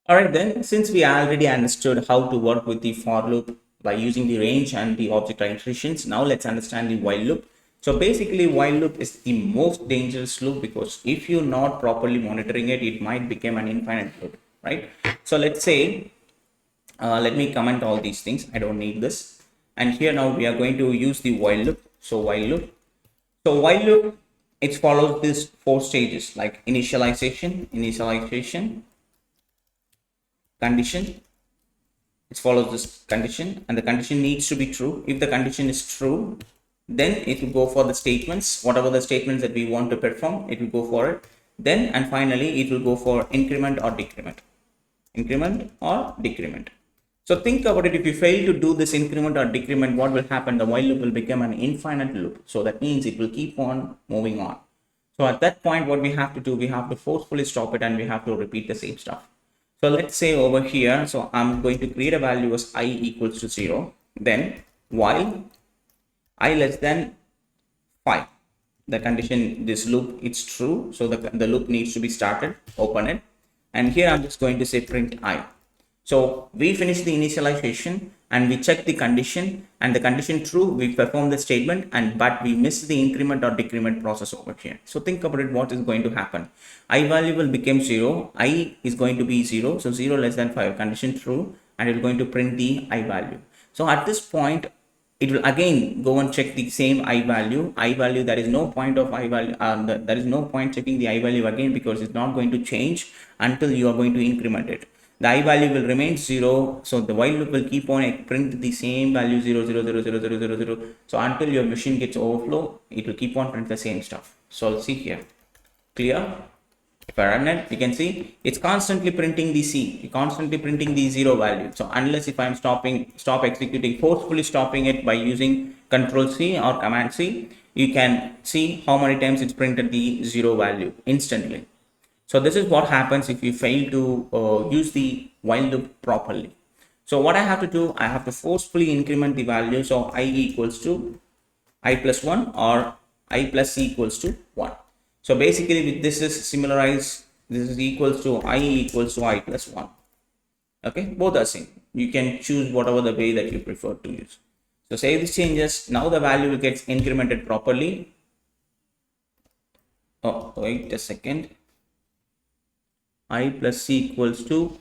All right, then, since we already understood how to work with the for loop by using the range and the object iterations, now let's understand the while loop. So basically, while loop is the most dangerous loop because if you're not properly monitoring it, it might become an infinite loop, right? So let's say, let me comment all these things. I don't need this. And here now we are going to use the while loop. So while loop. So while loop, it follows these four stages like initialization, condition. It follows this condition and the condition needs to be true. If the condition is true, then it will go for the statements, whatever the statements that we want to perform, it will go for it. Then and finally, it will go for increment or decrement. Increment or decrement. So think about it. If you fail to do this increment or decrement, what will happen? The while loop will become an infinite loop. So that means it will keep on moving on. So at that point, what we have to do, we have to forcefully stop it and we have to repeat the same stuff. So let's say over here, so I'm going to create a value as I equals to 0. Then while I less than 5, the condition, this loop, it's true. So the loop needs to be started, open it. And here I'm just going to say print I. So we finish the initialization and we check the condition, and the condition true, we perform the statement, but we miss the increment or decrement process over here. So think about it, what is going to happen? I value will become 0, I is going to be 0, so 0 less than 5, condition true, and it's going to print the I value. So at this point, it will again go and check the same I value. There is no point of I value, there is no point checking the I value again because it's not going to change until you are going to increment it. The I value will remain 0, so the while loop will keep on print the same value 0, 0, 0, 0, 0, 0, 0. So until your machine gets overflow, it will keep on print the same stuff. So let's see here. Clear? If I run it, you can see it's constantly printing the C, constantly printing the 0 value. So unless if I'm stop executing, forcefully stopping it by using Control C or Command C, you can see how many times it's printed the 0 value instantly. So this is what happens if you fail to use the while loop properly. So what I have to do, I have to forcefully increment the value. So I equals to I plus 1 or I plus C equals to 1. So basically this is similarized, this is equals to I equals to I plus 1. Okay, both are same. You can choose whatever the way that you prefer to use. So save these changes. Now the value gets incremented properly. Oh, wait a second. I plus C equals to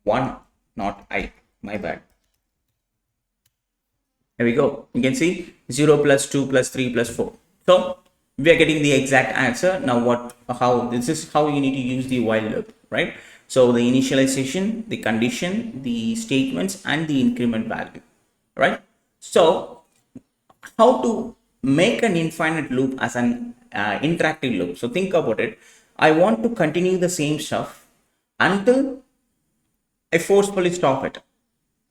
1, not I, my bad. There we go. You can see 0 plus 2 plus 3 plus 4. So we are getting the exact answer. Now this is how you need to use the while loop, right? So the initialization, the condition, the statements, and the increment value, right? So how to make an infinite loop as an interactive loop? So think about it. I want to continue the same stuff until I forcefully stop it,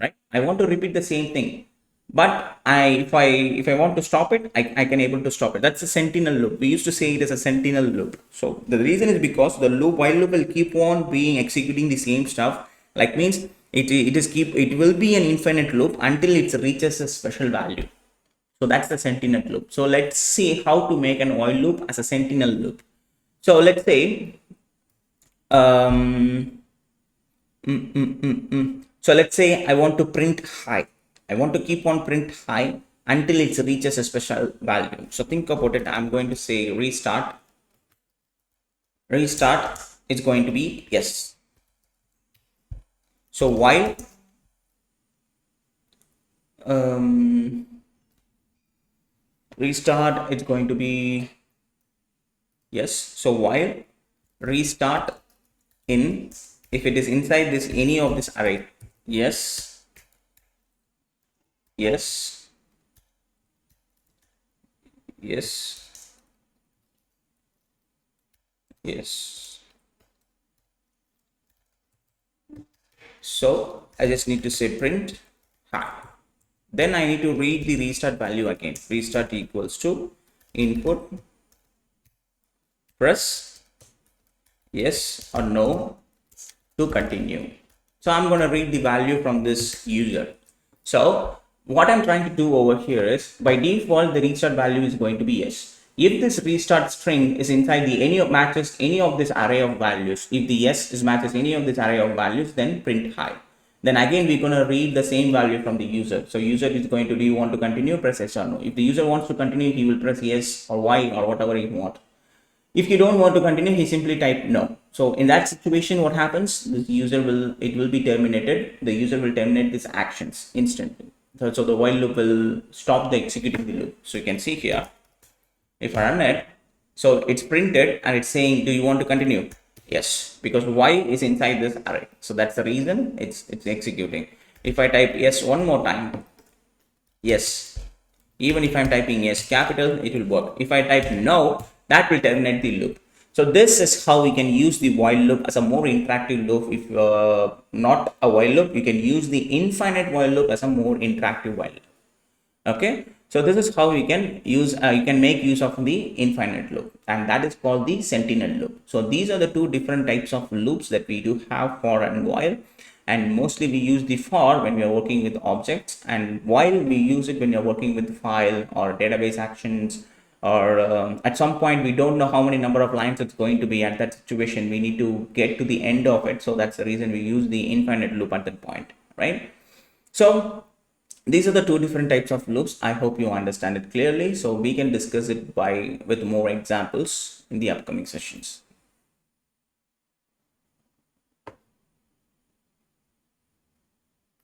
right? I want to repeat the same thing, but if I want to stop it, I can able to stop it. That's a sentinel loop. We used to say it as a sentinel loop. So the reason is because the while loop will keep on being executing the same stuff. Like means it will be an infinite loop until it reaches a special value. So that's the sentinel loop. So let's see how to make an while loop as a sentinel loop. So let's say so let's say I want to print high. I want to keep on print high until it reaches a special value. So think about it. I'm going to say restart. Restart is going to be yes. So while restart is going to be yes. So while restart in, if it is inside this any of this array, yes, yes, yes, yes. So I just need to say print hi. Then I need to read the restart value again. Restart equals to input, press yes or no to continue. So I'm going to read the value from this user. So what I'm trying to do over here is by default the restart value is going to be yes. If this restart string is inside the matches any of this array of values, if the yes is matches any of this array of values, then print hi. Then again we're going to read the same value from the user. So user is going to, do you want to continue, press yes or no. If the user wants to continue, he will press yes or y or whatever he wants. If you don't want to continue, he simply type no. So in that situation, what happens? The user will, it will be terminated. The user will terminate these actions instantly. So the while loop will stop the executing the loop. So you can see here, if I run it, so it's printed and it's saying, do you want to continue? Yes, because y is inside this array. So that's the reason it's executing. If I type yes one more time, yes, even if I'm typing yes capital, it will work. If I type no, that will terminate the loop. So this is how we can use the while loop as a more interactive loop. If not a while loop, you can use the infinite while loop as a more interactive while loop. Okay, so this is how you can use you can make use of the infinite loop, and that is called the sentinel loop. So these are the two different types of loops that we do have, for and while. And mostly we use the for when we are working with objects, and while we use it when you're working with file or database actions, or at some point we don't know how many number of lines it's going to be. At that situation, we need to get to the end of it. So that's the reason we use the infinite loop at that point, right? So these are the two different types of loops. I hope you understand it clearly. So we can discuss it with more examples in the upcoming sessions.